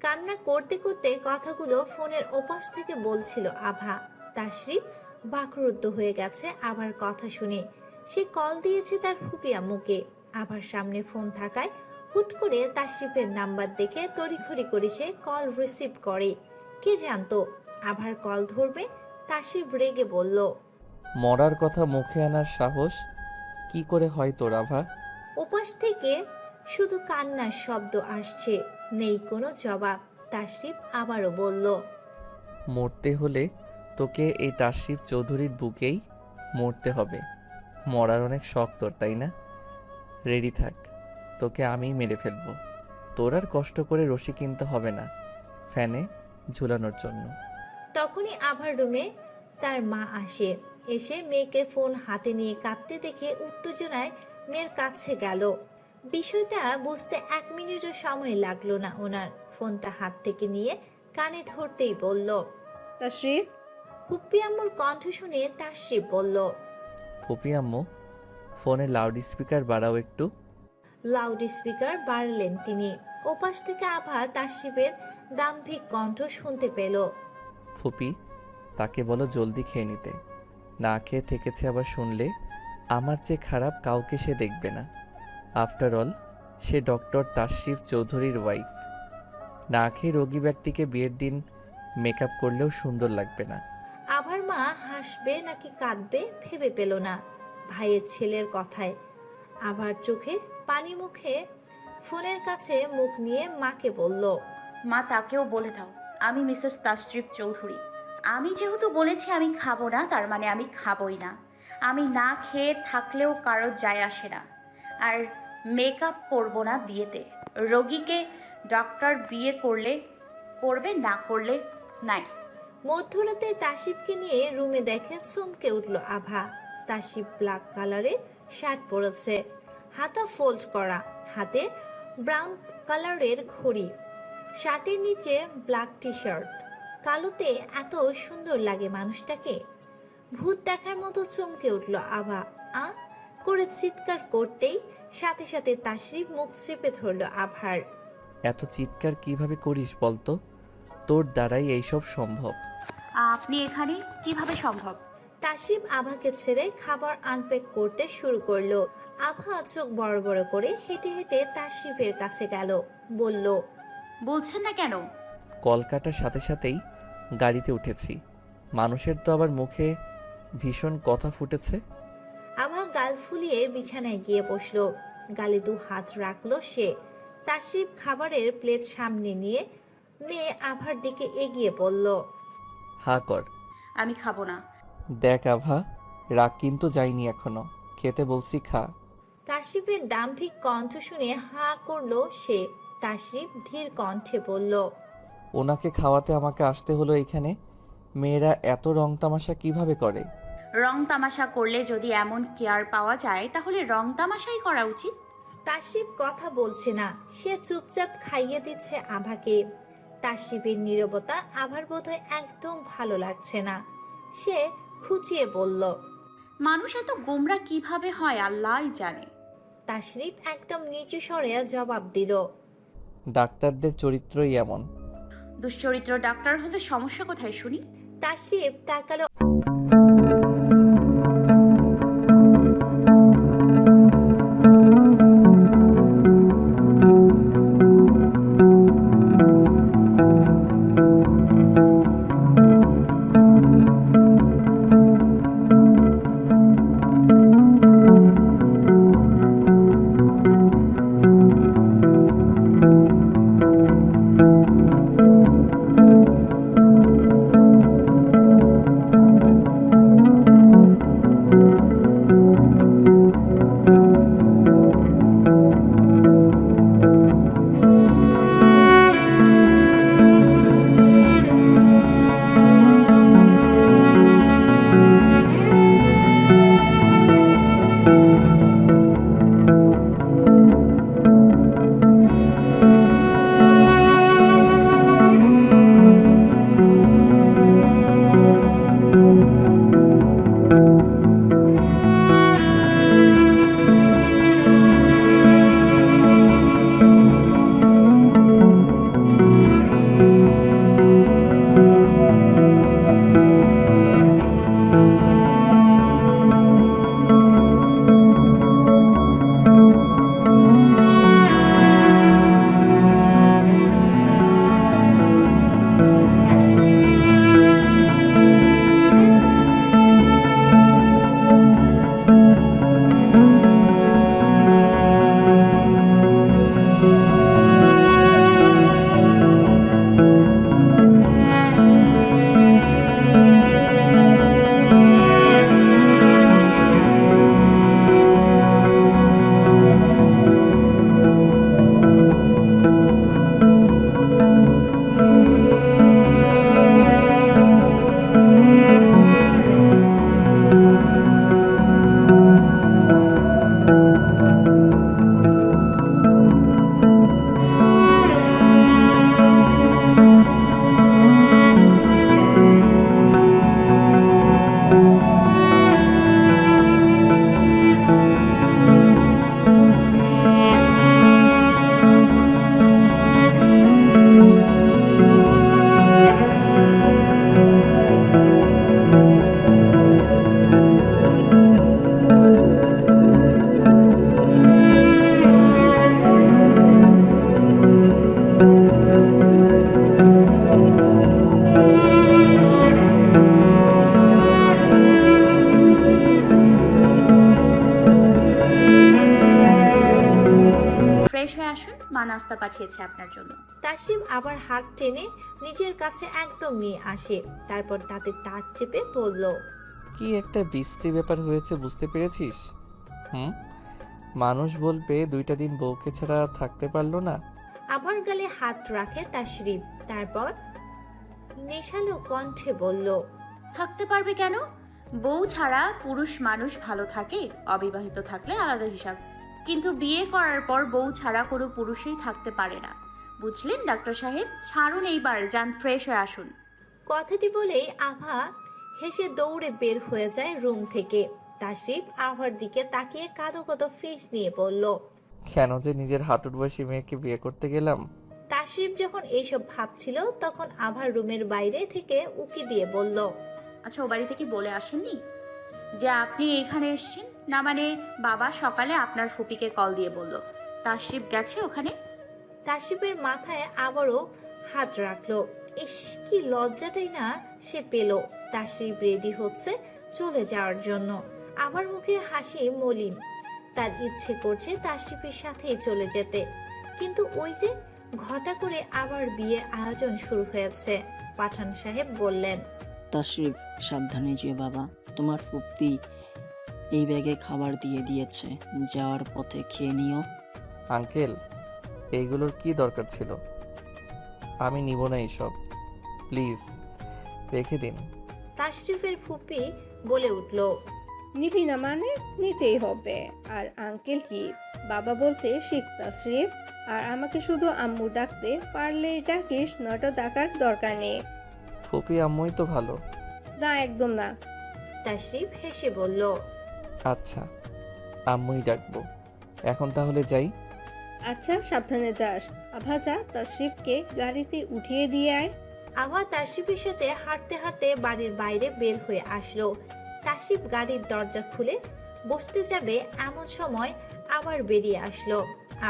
কান্না করতে করতে কথাগুলো ফোনের ওপাশ থেকে বলছিল আভা। তাশরিফ বাকরুদ্ধ হয়ে গেছে আবার কথা শুনে। সে কল দিয়েছে তার ফুপি আম্মুকে। আভার সামনে ফোন থাকায় হুট করে তাশরিফের নাম্বার দেখে তড়িঘড়ি করে সে কল রিসিভ করে। কে জানতো আভার কল ধরবে। তাশরিফ রেগে বলল, মরার কথা মুখে আনার সাহস কি করে হয় তোর আভা? ওপাশ থেকে শুধু কান্নার শব্দ আসছে, নেই কোনো জবাব। তাশরিফ আবারও বলল, মরতে হলে তোকে এই তাশরিফ চৌধুরীর বুকেই মরতে হবে। মরার অনেক শখ তোর, তাই না? রেডি থাক, তোকে আমিই মেরে ফেলবো। তোর আর কষ্ট করে রশি কিনতে হবে না ফ্যানে ঝুলানোর জন্য। তখনই আভার রুমে তার মা আসে। এসে মেয়েকে ফোন হাতে নিয়ে কাঁদতে দেখে উত্তেজনায় মেয়ের কাছে গেল। বিষয়টা বুঝতে 1 মিনিটও সময় লাগলো না ওনার। ফোনটা হাত থেকে নিয়ে কানে ধরতেই বলল, তাশরিফ। হুপ্পি আম্মুর কণ্ঠ শুনে তাশরিফ বলল, ফুপি আম্মু, ফোনে লাউড স্পিকার বাড়াও একটু। লাউড স্পিকার বাড়লেন তিনি। ওপাশ থেকে আভা তাশরিফের দাম্ভিক কণ্ঠ শুনতে পেল। ফুপি, তাকে বলো জলদি খেয়ে নিতে। না খেয়ে থেকেছে আবার শুনলে আমার চেয়ে খারাপ কাউকে সে দেখবে না। আফটার অল সে ডক্টর তাশরিফ চৌধুরীর ওয়াইফ। না খেয়ে রোগী ব্যক্তিকে বিয়ের দিন মেকআপ করলেও সুন্দর লাগবে না। আভার মা হাসবে নাকি কাঁদবে ভেবে পেল না ভাইয়ের ছেলের কথায়। আভার চোখে পানি মুখে ফোনের কাছে মুখ নিয়ে মাকে বলল, মা, তাকেও বলে দাও আমি মিসেস তাশরিফ চৌধুরী। আমি যেহেতু বলেছি আমি খাবো না, তার মানে আমি খাবোই না। আমি না খেয়ে থাকলেও কারো যায় আসে না। আর মেকআপ করব না বিয়েতে। রোগীকে ডক্টর বিয়ে করলে করবে, না করলে নাই। মধ্যরাতে তাসিফকে নিয়ে রুমে দেখে চমকে উঠল আভা। তাসিফ ব্ল্যাক কালারের শার্ট পরেছে, হাতা ফোল্ড করা, হাতে ব্রাউন কালারের ঘড়ি, শার্টের নিচে ব্ল্যাক টি শার্ট। কালোতে এত সুন্দর লাগে মানুষটাকে। ভূত দেখার মতো চমকে উঠল আভা। আ করে চিৎকার করতেই সাথে সাথে তাসরিফ মুখ চেপে ধরল আভার। এত চিৎকার কিভাবে করিস বলতো? তোর দ্বারাই এইসব সম্ভব। আপনি এখানে কিভাবে সম্ভব? তাসরিফ আভাকে ছেড়ে খাবার আনপ্যাক করতে শুরু করলো। আভা চোখ বড় বড় করে হেঁটে হেঁটে তাসরিফের কাছে গেল, বলল, বলছেন না কেন? কলকাতার সাথে সাথেই গাড়িতে উঠেছি। মানুষের তো আবার মুখে ভীষণ কথা ফুটেছে। আভা গাল ফুলিয়ে বিছানায় গিয়ে বসলো। গালে 2 হাত রাখলো সে। তাসরিফ খাবারের প্লেট সামনে নিয়ে মেয়ে আভার দিকে এগিয়ে বলল, হা কর। আমি খাবো না। দেখ আভা, রাগ কিন্তু যায়নি এখনো। খেতে বলছি, খা। তাসরিফের দাম্ভিক কণ্ঠ শুনে হা করলো সে। তাসরিফ ধীর কণ্ঠে বলল, ওনাকে খাওয়াতে আমাকে আসতে হলো এখানে। মেয়েরা এত রং তামাশা কিভাবে করে? রং তামাশা করলে যদি এমন কেয়ার পাওয়া যায় তাহলে রং তামাশাই করা উচিত। তাসরিফ কথা বলছে না, সে চুপচাপ খাইয়ে দিচ্ছে আভাকে। তাসরিফের নীরবতা আভার বোধহয় একদম ভালো লাগছে না। সে খুঁচিয়ে বলল, মানুষ এত গোমরা কিভাবে হয় আল্লাহই জানে। তাসরিফ একদম নিচু স্বরে জবাব দিল, ডাক্তারদের চরিত্রই এমন। দুশ্চরিত্র ডাক্তার হলে সমস্যা কোথায় শুনি? তাসরিফ তাকালো আসুন, মা নাস্তা পাঠিয়েছে আপনার জন্য। তাসরিফ আবার হাত টেনে নিজের কাছে একদম নিয়ে আসে, তারপর তাতে তার চেপে বলল, কি একটা বিশ্রী ব্যাপার হয়েছে বুঝতে পেরেছিস? হুম, মানুষ বলবে 2টা দিন বউকে ছাড়া থাকতে পারলো না। আবার গালে হাত রাখে তাসরিফ, তারপর নেশালো কণ্ঠে বলল, থাকতে পারবে কেন? বউ ছাড়া পুরুষ মানুষ ভালো থাকে, অবিবাহিত থাকলে আলাদা হিসাব, কিন্তু বিয়ে করার পর বউ ছাড়া কোনো পুরুষই থাকতে পারে না। বুঝলেন ডাক্তার সাহেব? ছাড়ুন এইবার, যান ফ্রেশ হয়ে আসুন। কথাটি বলেই আভা হেসে দৌড়ে বের হয়ে যায় রুম থেকে। তাসরিফ আভার দিকে তাকিয়ে কাঁদো কাঁদো ফেস নিয়ে বলল, কেন যে নিজের হাঁটুর বয়সী মেয়েকে বিয়ে করতে গেলাম। তাসরিফ যখন এইসব ভাবছিল তখন আভার রুমের বাইরে থেকে উকি দিয়ে বলল, আচ্ছা, ও বাড়ি থেকে বলে আসেননি যে আপনি এখানে এসেছেন? না মানে বাবা সকালে আপনার ফুপিকে কল দিয়ে বলল তাশরিফ গেছে ওখানে? তাসরিফের মাথায় আবারও হাত রাখলো। ইস, কি লজ্জাটাই না সে পেল। তাসরিফ রেডি হচ্ছে চলে যাওয়ার জন্য। আবার মুখের হাসি মলিন। তার ইচ্ছে করছে তাসরিফের সাথেই চলে যেতে, কিন্তু ওই যে ঘটা করে আবার বিয়ের আয়োজন শুরু হয়েছে। পাঠান সাহেব বললেন, তাশরিফ, সাবধানে যেও বাবা। তোমার ফুপ্পি এই ব্যাগে খাবার দিয়ে দিয়েছে, যাওয়ার পথে খেয়ে নিও। আঙ্কেল, এইগুলোর কি দরকার ছিল? আমি নিব না এইসব, প্লিজ রেখে দিন। তাশরিফের ফুপি বলে উঠল, নিবি না মানে নিতেই হবে। আর আঙ্কেল কি বাবা বলতে শিখ তাশরিফ। আর আমাকে শুধু আম্মু ডাকতে পারলে ডাকিস, নয়তো ডাকার দরকার নেই। ফুপি আম্মুই তো ভালো। না, একদম না। তাশরিফ হেসে বলল, আচ্ছা, আম্মুই ডাকবো। এখন তাহলে যাই। আচ্ছা, সাবধানে যাস। আভা, যা তাশরিফকে গাড়িতে উঠিয়ে দিয়ে আয়। আভা তাশরিফের সাথে হাঁটতে হাঁটতে বাড়ির বাইরে বের হয়ে আসলো। তাশরিফ গাড়ির দরজা খুলে বসতে যাবে এমন সময় আবার বেরিয়ে আসলো।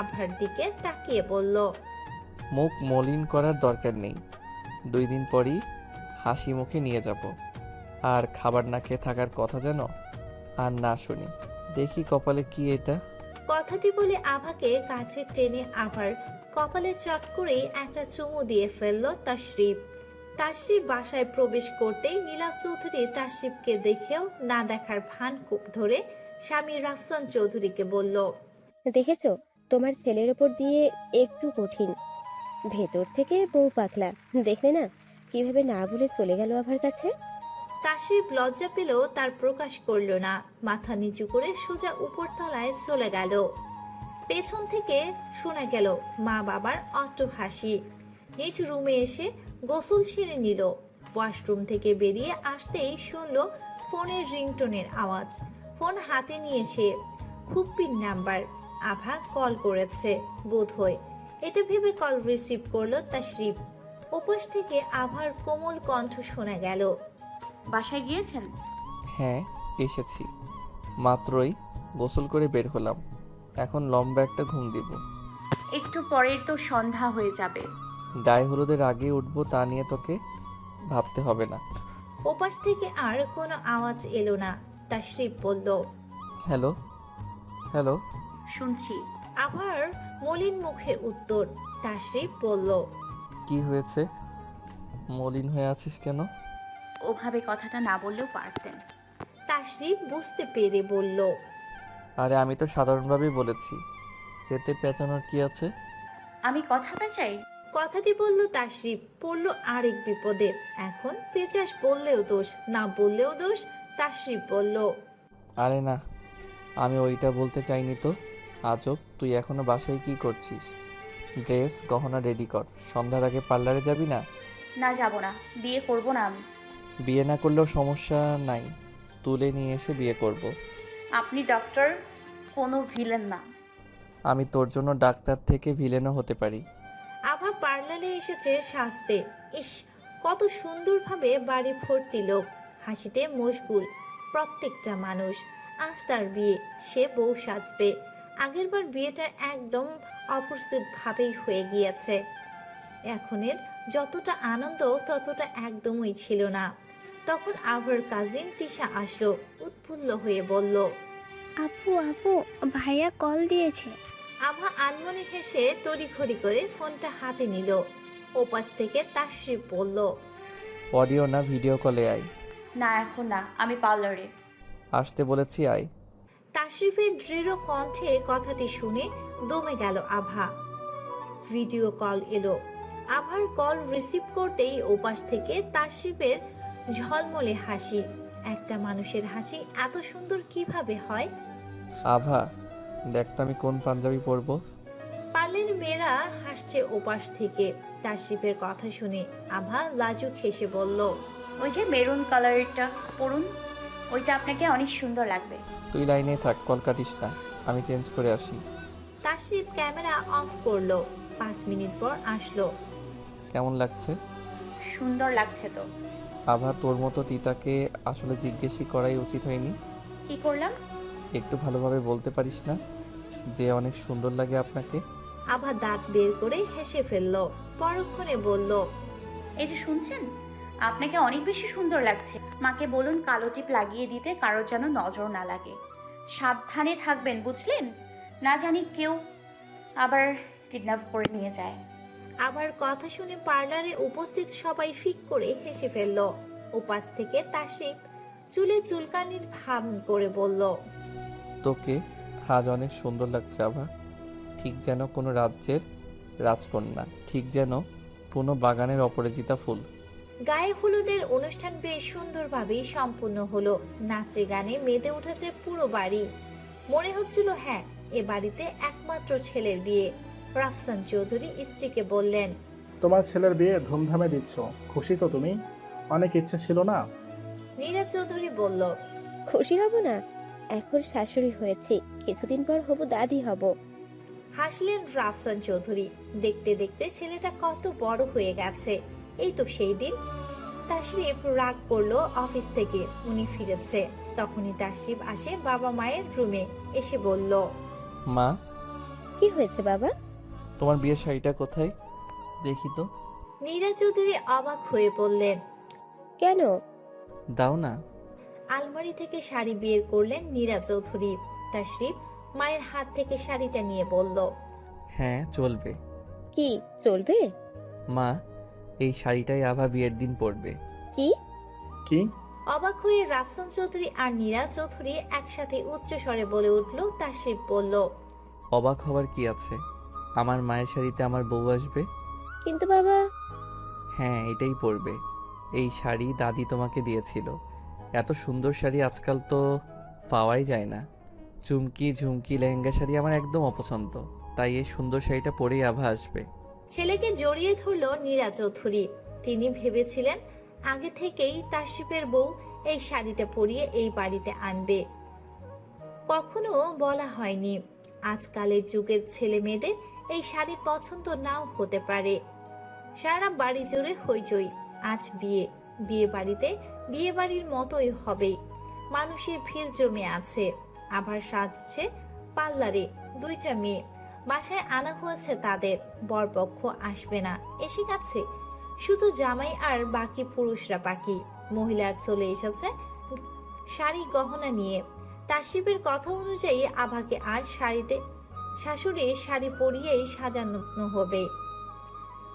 আভার দিকে তাকিয়ে বলল, মুখ মলিন করার দরকার নেই, 2 দিন পরই হাসি মুখে নিয়ে যাব। আর খাবার না খেয়ে থাকার কথা যেন আর না শুনি। দেখি কপালে কি এটা। কথাটি বলে আভাকে কাছে টেনে আভার কপালে চট করেই একটা চুমু দিয়ে ফেললো তাশরিফ। তাশরিফ বাসায় প্রবেশ করতেই নীলা চৌধুরী তাশরিফকে দেখেও না দেখার ভান ধরে স্বামী রাফসান চৌধুরীকে বলল, দেখেছো, তোমার ছেলের ওপর দিয়ে একটু কঠিন, ভেতর থেকে বউ পাতলা। দেখলে না কিভাবে না বলে চলে গেল আভার কাছে। তাশরিফ লজ্জা পেলেও তার প্রকাশ করল না, মাথা নিচু করে সোজা উপরতলায় চলে গেল। পেছন থেকে শোনা গেল মা বাবার অট্টহাসি। নিজ রুমে এসে গোসল সেরে নিল। ওয়াশরুম থেকে বেরিয়ে আসতেই শুনল ফোনের রিংটোনের আওয়াজ। ফোন হাতে নিয়ে সে ফুপ্পির নাম্বার, আভা কল করেছে বোধহয়, এটা ভেবে কল রিসিভ করলো তাশরিফ। ওপাশ থেকে আভার কোমল কণ্ঠ শোনা গেল, বাসায় গিয়েছেন? হ্যাঁ, এসেছি। মাত্রই গোসল করে বের হলাম। এখন লম্বা একটা ঘুম দিব। একটু পরে তো সন্ধ্যা হয়ে যাবে। গায়ে হলুদের আগে উঠবো তা নিয়ে তোকে ভাবতে হবে না। ওপাশ থেকে আর কোনো আওয়াজ এলো না। তাশরিফ বলল, হ্যালো হ্যালো। শুনছি। আভার মলিন মুখের উত্তর। তাশরিফ বলল, কি হয়েছে? মলিন হয়ে আছিস কেন? ওভাবে কথাটা না বললেও পারতেন। তাশরিফ বুঝতে পেরে বলল, আরে আমি তো সাধারণভাবেই বলেছি, এতে পেঁচানোর কি আছে? আমি কথাটা চাই। কথাটি বলল তাশরিফ, পড়ল আরেক বিপদে। এখন পেঁচাস বললেও দোষ, না বললেও দোষ। তাশরিফ বলল, আরে না, আমি ওইটা বলতে চাইনি তো। আজব, তুই এখনো বাসায় কি করছিস? ড্রেস গহনা রেডি কর, সন্ধ্যার আগে পার্লারে যাবি না? না, যাব না, বিয়ে করব না আমি। বিয়ে না করলেও সমস্যা নাই, তুলে নিয়ে এসে বিয়ে করব। আপনি ডক্টর, কোনো ভিলেন না। আমি তোর জন্য ডাক্তার থেকে ভিলেনও হতে পারি। আভা পার্লারে এসেছে সাজতে। ইস, কত সুন্দরভাবে বাড়ি ভর্তি লোক, হাসিতে মশগুল প্রত্যেকটা মানুষ। আজ তার বিয়ে, সে বউ সাজবে। আগেরবার বিয়েটা একদম অপ্রস্তুত ভাবেই হয়ে গিয়েছে। এখনের যতটা আনন্দ ততটা একদমই ছিল না। তখন আভার কাজিন তিশা আসলো, উৎফুল্ল হয়ে বলল, আপু আপু, ভাইয়া কল দিয়েছে। আভা আনমনে হেসে তড়িঘড়ি করে ফোনটা হাতে নিল। ওপাশ থেকে তাশরিফ বলল, অডিও না ভিডিও কলে আয়। না এখন না, আমি পার্লারে। আসতে বলেছি আয়। তাশরিফের দৃঢ় কণ্ঠে কথাটি শুনে দমে গেল আভা। ভিডিও কল এলো। আভার কল রিসিভ করতেই ওপাশ থেকে তাশরিফের ঝলমলে হাসি। একটা মানুষের হাসি এত সুন্দর কিভাবে হয়? আভা, দেখ তো আমি কোন পাঞ্জাবি পরবো। পার্লের মেয়েরা হাসছে ওপাশ থেকে। তাশরিফের কথা শুনে আভা লাজুক হেসে বলল, ওই যে মেরুন কালারটা পরুন, ওইটা আপনাকে অনেক সুন্দর লাগবে। তুই লাইনে থাক, কল কাটিস না, আমি চেঞ্জ করে আসি। তাশরিফ ক্যামেরা অফ করলো। 5 মিনিট পর আসলো। কেমন লাগছে? সুন্দর লাগছে তো। আভা, তোর মতো তিতাকে আসলে জিজ্ঞেসই করাই উচিত হয়নি। কি করলাম? একটু ভালোভাবে বলতে পারিস না যে অনেক সুন্দর লাগে আপনাকে? আভা দাঁত বের করে হেসে ফেলল। পরক্ষণে বলল, এই যে শুনছেন, আপনাকে অনেক বেশি সুন্দর লাগছে। মাকে বলুন কালো টিপ লাগিয়ে দিতে, কারোর যেন নজর না লাগে। সাবধানে থাকবেন, বুঝলেন? না জানি কেউ আবার কিডন্যাপ করে নিয়ে যায়। আবার কথা শুনে পার্লারে উপস্থিত সবাই ফিক করে হেসে ফেলল। ওপাশ থেকে তাশরিফ চুলে চুলকানির ভাব করে বলল, তোকে আজ অনেক সুন্দর লাগছে আভা। ঠিক যেন কোনো রাজ্যের রাজকন্যা, ঠিক যেন কোনো বাগানের অপরাজিতা ফুল। গায়ে হলুদের অনুষ্ঠান বেশ সুন্দরভাবেই সম্পূর্ণ হলো। নাচে গানে মেতে উঠেছে পুরো বাড়ি। মনে হচ্ছিল হ্যাঁ, এ বাড়িতে একমাত্র ছেলের বিয়ে। রাফসান চৌধুরী স্ত্রীকে বললেন, তোমার ছেলের বিয়ে ধুমধামে দিচ্ছ, খুশি তো তুমি? অনেক ইচ্ছে ছিল না? নীরা চৌধুরী বলল, খুশি হব না? এখন শাশুড়ি হয়েছি, কিছুদিন পর হব দাদি হব। হাসলেন রাফসান চৌধুরী। দেখতে দেখতে ছেলেটা কত বড় হয়ে গেছে। এই তো সেই দিন। তাশরিফ রাগ করলো অফিস থেকে। উনি ফিরেছে। তখনই তাশরিফ আসে বাবা মায়ের রুমে। এসে বলল, মা, কি হয়েছে বাবা? তোমার বিয়ের শাড়িটা কোথায়? দেখি তো। নীরা চৌধুরী অবাক হয়ে বললেন, কেন? দাও না। আলমারি থেকে শাড়ি বের করলেন নীরা চৌধুরী। তাশরিফ মায়ের হাত থেকে শাড়িটা নিয়ে বলল, হ্যাঁ, চলবে। কি চলবে? মা, এই শাড়িটাই আভা বিয়ের দিন পরবে। কি? কি? অবাক হয়ে রাফসান চৌধুরী আর নীরা চৌধুরী একসাথে উচ্চ স্বরে বলে উঠল। তাশরিফ বলল, অবাক হবার কি আছে? আমার মায়ের শাড়িতে আমার বউ আসবে। কিন্তু বাবা। হ্যাঁ, এটাই পরবে। এই শাড়ি দাদি তোমাকে দিয়েছিল। এত সুন্দর শাড়ি আজকাল তো পাওয়াই যায় না। চুমকি ঝুমকি লেহেঙ্গা শাড়ি আমার একদম অপছন্দ। তাই এই সুন্দর শাড়িটা পরেই আভা আসবে। ছেলেকে জড়িয়ে ধরল নীরা চৌধুরী। তিনি ভেবেছিলেন আগে থেকেই তাশরিফের বউ এই শাড়িটা পরিয়ে এই বাড়িতে আনবে। কখনো বলা হয়নি। আজকালের যুগের ছেলে মেয়েদের এই শাড়ি পছন্দ নাও হতে পারে। সারা বাড়ি জুড়ে হইচই। আজ বিয়ে, বিয়ে বাড়িতে বিয়ে বাড়ির মতোই হবে। মানুষের ভিড় জমে আছে। আবার সাজছে পার্লারে। 2টা মেয়ে বাসায় আনা হয়েছে তাদের। বরপক্ষ আসবে না, এসে গেছে। শুধু জামাই আর বাকি পুরুষরা বাকি। মহিলার চলে এসেছে শাড়ি গহনা নিয়ে। তাশরিফের কথা অনুযায়ী আভাকে আজ শাশুড়ি শাড়ি পরিয়েই সাজানো হবে।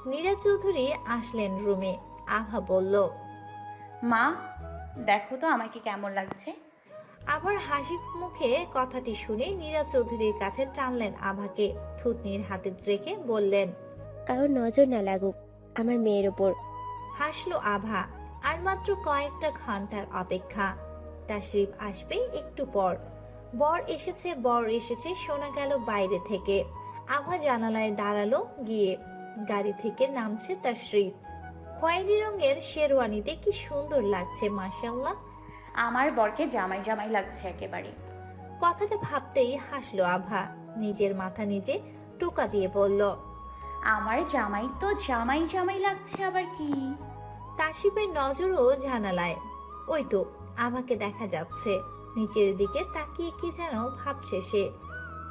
নীরা চৌধুরী আসলেন রুমে। আভা বলল, মা, দেখো তো আমাকে কেমন লাগছে। আবার হাসি মুখে কথাটি শুনে নীরা চৌধুরীর কাছে টানলেন আভাকে। থুতনির হাতে রেখে বললেন, কারোর নজর না লাগুক আমার মেয়ের ওপর। হাসলো আভা। আর মাত্র কয়েকটা ঘন্টার অপেক্ষা। তাশরিফ আসবে একটু পর। বর এসেছে শোনা গেল বাইরে থেকে। আভা জানালায় দাঁড়ালো গিয়ে। গাড়ি থেকে নামছে তাশরিফ। খয়েরি রঙের শেরওয়ানিতে কি সুন্দর লাগছে, মাশাআল্লাহ। আমার বরকে জামাই জামাই লাগছে একেবারে। কথাটা ভাবতেই হাসলো আভা। নিজের মাথা নিজে টোকা দিয়ে বলল, আমার জামাই তো জামাই জামাই লাগছে আবার কি? তাশরিফের নজরও জানালায়। ওই তো আভাকে দেখা যাচ্ছে। নিচের দিকে তাকিয়ে কি যেন ভাবছে সে।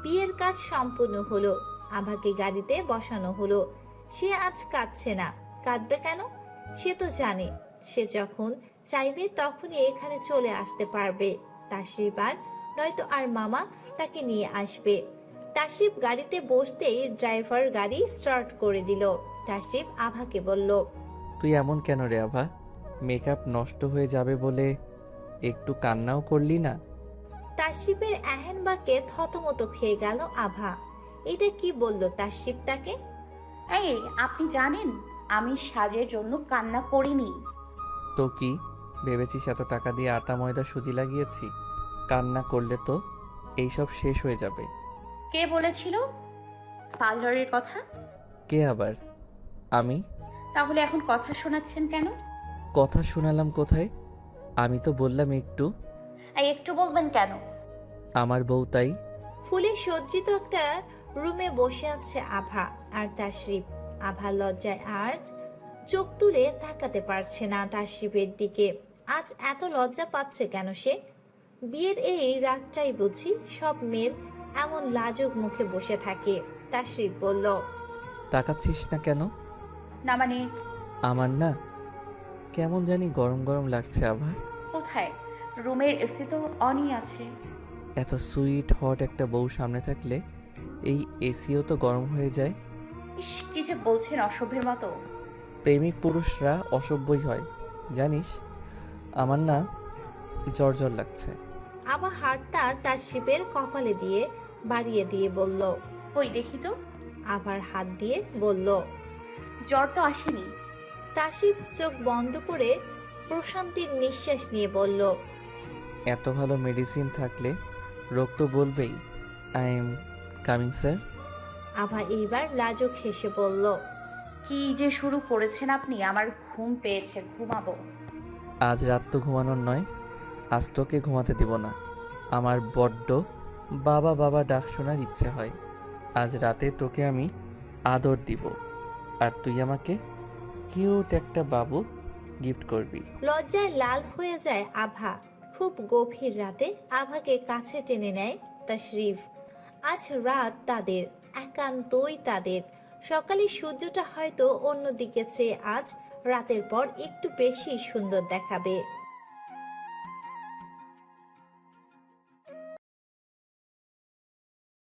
বিয়ের কাজ সম্পূর্ণ হলো। আভাকে গাড়িতে বসানো হলো। সে আজ কাঁদছে না। কাঁদবে কেন? সে তো জানে সে যখন চাইবে তখনই এখানে চলে আসতে পারবে। তাশরিফ আর নয়তো আর মামা তাকে নিয়ে আসবে। তাসিফ গাড়িতে বসতেই ড্রাইভার গাড়ি স্টার্ট করে দিল। তাসিফ আভাকে বলল, তুই এমন কেন রে আভা? মেকআপ নষ্ট হয়ে যাবে বলে একটু কান্নাও করলি না? তাসিফের এহেনবাকে থতমত খেয়ে গেল আভা। এটা কি বলল তাসিফ তাকে? এই আপনি জানেন আমি সাজের জন্য কান্না করিনি। তো কি ভেবেছিস এত টাকা দিয়ে আটা ময়দা সুজি লাগিয়েছি? কান্না করলে তো এইসব শেষ হয়ে যাবে। কে বলেছিল পার্লারের কথা? কে আবার? আমি? তাহলে এখন কথা শোনাচ্ছেন কেন? কথা শোনালাম কোথায়? আমি তো বললাম একটু। এই একটু বলবেন কেন? আমার বউ তাই। ফুলে সজ্জিত একটা রুমে বসে আছে আভা আর তাসরিফ। আভা লজ্জায় আর চোখ তুলে তাকাতে পারছে না তাসরিফের দিকে। আজ এত লজ্জা পাচ্ছে কেন সে? বিয়ের এই রাতটাই বুঝি সব মেয়ের এমন লাজুক মুখে বসে থাকে। তাসরিফ বলল, তাকাচ্ছিস না কেন? না মানে আমার না কেমন জানি গরম গরম লাগছে আভা। কোথায়? রুমের এসি তো অনই আছে। এত সুইট হট একটা বউ সামনে থাকলে এই এসিও তো গরম হয়ে যায়। ইস, কি যে বলছেন অসভ্যের মতো। প্রেমিক পুরুষরা অসভ্যই হয় জানিস। আমার না জ্বর জ্বর লাগছে। আভা হাতটা তাসরিফের কপালে দিয়ে বাড়িয়ে দিয়ে বলল। কই দেখি তো। আভার হাত দিয়ে বলল। জ্বর তো আসেনি। তাসরিফ চোখ বন্ধ করে প্রশান্তির নিঃশ্বাস নিয়ে বলল, এত ভালো মেডিসিন থাকলে রোগ তো বলবেই। I am coming sir. আভা এইবার লাজুক হেসে বলল, কি যে শুরু করেছেন আপনি। আমার ঘুম পেয়েছে, ঘুমাবো। আজ রাত তো ঘুমানোর নয়, আজ তোকে ঘুমাতে দিব না। আমার বড্ড বাবা বাবা ডাক শোনার ইচ্ছে হয়। আজ রাতে তোকে আমি আদর দিব, আর তুই আমাকে কিউট একটা বাবু গিফট করবি। লজ্জায় লাল হয়ে যায় আভা। খুব গভীর রাতে আভাকে কাছে টেনে নেয় তাশরিফ। আজ রাত তাদের, একান্তই তাদের। সকালে সূর্যটা হয়তো অন্যদিকে চেয়ে আজ রাতের পর একটু বেশি সুন্দর দেখাবে।